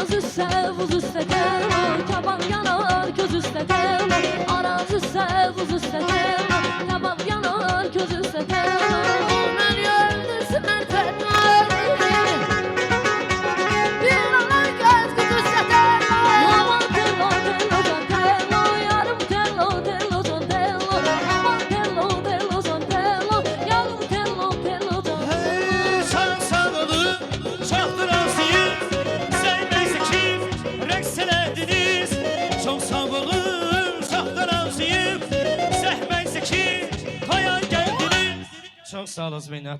Buz üstə, buz üstə tello, kabab yanar köz üstə tello. Araz üstə, buz üstə tello, kabab yanar köz üstə tello. Mən yöldürsün tello. Bir alay göz kız üstə tello. Aman tello, tello, son tello. Yarım tello, tello, son tello. Aman tello, tello, son tello. Yarım tello, tello, son tello. Hey, sağ sağlığı, çaktır azıyım. Sevmeyse kim, reks elediniz. Çok sağ olun, çaktır azıyım. Sevmeyse kim, hayal geldiniz. Çok sağ olun Zeynep.